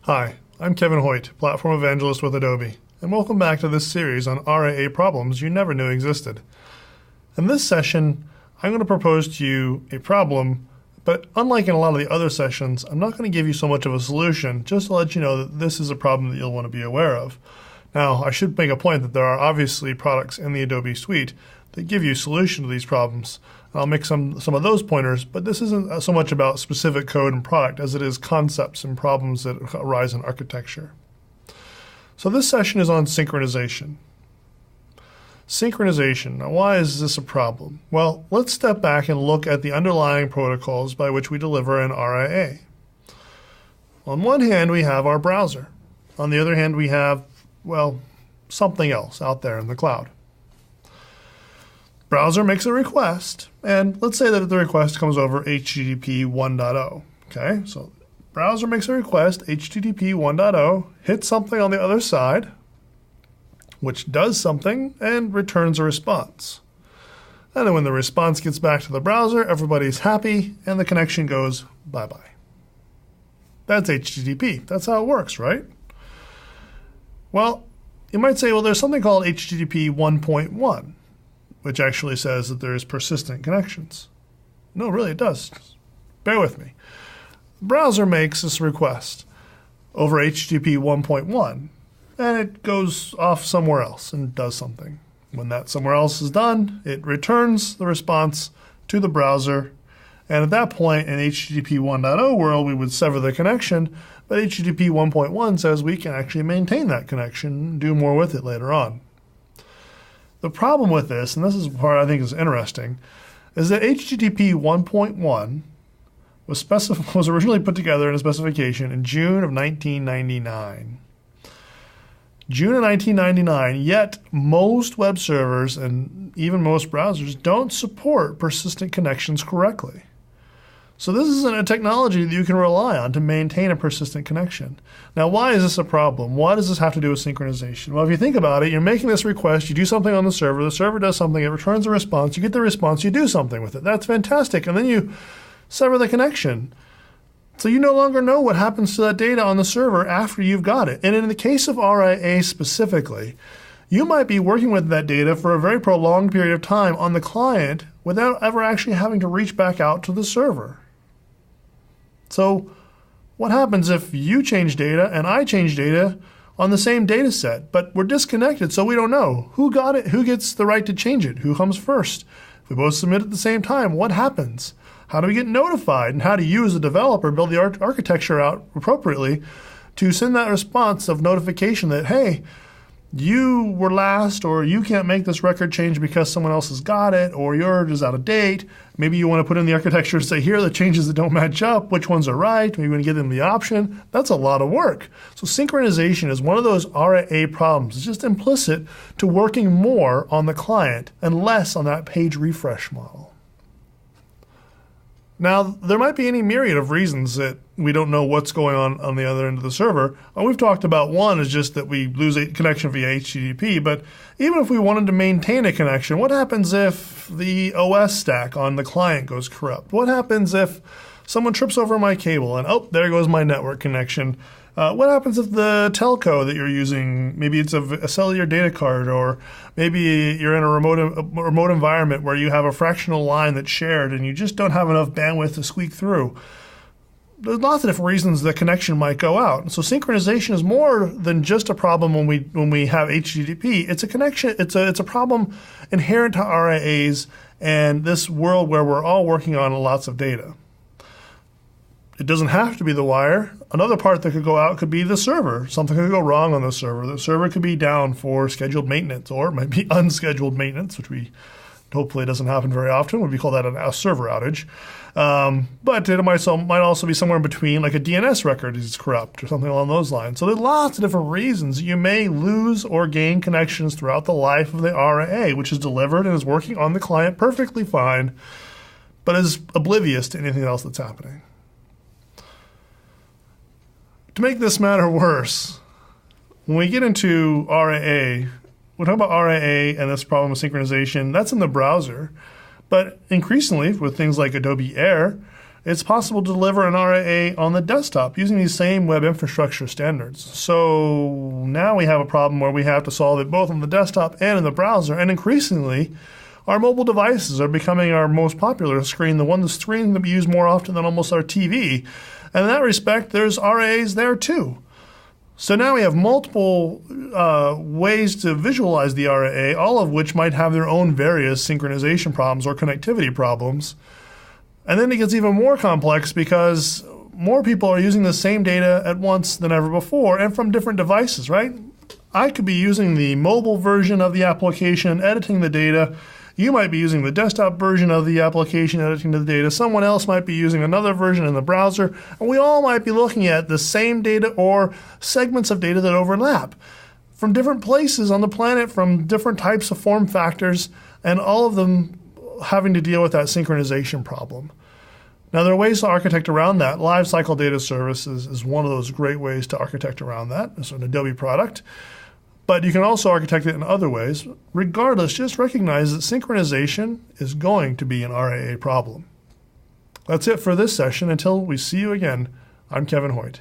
Hi, I'm Kevin Hoyt, Platform Evangelist with Adobe, and welcome back to this series on RIA problems you never knew existed. In this session, I'm going to propose to you a problem, but unlike in a lot of the other sessions, I'm not going to give you so much of a solution, just to let you know that this is a problem that you'll want to be aware of. Now, I should make a point that there are obviously products in the Adobe suite that give you solutions to these problems. I'll make some of those pointers, but this isn't so much about specific code and product as it is concepts and problems that arise in architecture. So this session is on synchronization. Synchronization. Now, why is this a problem? Well, let's step back and look at the underlying protocols by which we deliver an RIA. On one hand, we have our browser. On the other hand, we have, well, something else out there in the cloud. Browser makes a request, and let's say that the request comes over HTTP 1.0. Okay, so browser makes a request, HTTP 1.0, hits something on the other side, which does something and returns a response. And then when the response gets back to the browser, everybody's happy, and the connection goes bye-bye. That's HTTP. That's how it works, right? Well, you might say, well, there's something called HTTP 1.1. which actually says that there is persistent connections. No, really, it does. Bear with me. The browser makes this request over HTTP 1.1, and it goes off somewhere else and does something. When that somewhere else is done, it returns the response to the browser, and at that point in HTTP 1.0 world, we would sever the connection, but HTTP 1.1 says we can actually maintain that connection and do more with it later on. The problem with this, and this is the part I think is interesting, is that HTTP 1.1 was originally put together in a specification in June of 1999. June of 1999, yet most web servers and even most browsers don't support persistent connections correctly. So this isn't a technology that you can rely on to maintain a persistent connection. Now, why is this a problem? What does this have to do with synchronization? Well, if you think about it, you're making this request, you do something on the server does something, it returns a response, you get the response, you do something with it. That's fantastic. And then you sever the connection. So you no longer know what happens to that data on the server after you've got it. And in the case of RIA specifically, you might be working with that data for a very prolonged period of time on the client without ever actually having to reach back out to the server. So what happens if you change data and I change data on the same data set, but we're disconnected, so we don't know who got it, who gets the right to change it, who comes first? If we both submit at the same time, what happens? How do we get notified? And how do you as a developer build the architecture out appropriately to send that response of notification that, hey, you were last, or you can't make this record change because someone else has got it, or yours is out of date. Maybe you want to put in the architecture to say, here are the changes that don't match up, which ones are right, maybe you want to give them the option. That's a lot of work. So synchronization is one of those RIA problems. It's just implicit to working more on the client and less on that page refresh model. Now, there might be any myriad of reasons that we don't know what's going on the other end of the server. We've talked about one is just that we lose a connection via HTTP, but even if we wanted to maintain a connection, what happens if the OS stack on the client goes corrupt? What happens if someone trips over my cable and, oh, there goes my network connection? What happens if the telco that you're using, maybe it's a cellular data card, or maybe you're in a remote environment where you have a fractional line that's shared and you just don't have enough bandwidth to squeak through? There's lots of different reasons the connection might go out. So synchronization is more than just a problem when we have HTTP. It's a connection. It's a problem inherent to RIAs and this world where we're all working on lots of data. It doesn't have to be the wire. Another part that could go out could be the server. Something could go wrong on the server. The server could be down for scheduled maintenance, or it might be unscheduled maintenance, which hopefully doesn't happen very often. We call that a server outage. But it might also be somewhere in between, like a DNS record is corrupt or something along those lines. So there are lots of different reasons you may lose or gain connections throughout the life of the RIA, which is delivered and is working on the client perfectly fine, but is oblivious to anything else that's happening. To make this matter worse, when we get into RIA, we're talking about RIA and this problem of synchronization. That's in the browser. But increasingly, with things like Adobe Air, it's possible to deliver an RIA on the desktop using these same web infrastructure standards. So now we have a problem where we have to solve it both on the desktop and in the browser, and increasingly, our mobile devices are becoming our most popular screen, the screen that we use more often than almost our TV. And in that respect, there's RIAs there too. So now we have multiple ways to visualize the RIA, all of which might have their own various synchronization problems or connectivity problems. And then it gets even more complex because more people are using the same data at once than ever before and from different devices, right? I could be using the mobile version of the application, editing the data. You might be using the desktop version of the application, editing the data. Someone else might be using another version in the browser. And we all might be looking at the same data or segments of data that overlap from different places on the planet, from different types of form factors, and all of them having to deal with that synchronization problem. Now, there are ways to architect around that. Lifecycle data services is one of those great ways to architect around that. It's an Adobe product. But you can also architect it in other ways. Regardless, just recognize that synchronization is going to be an RIA problem. That's it for this session. Until we see you again, I'm Kevin Hoyt.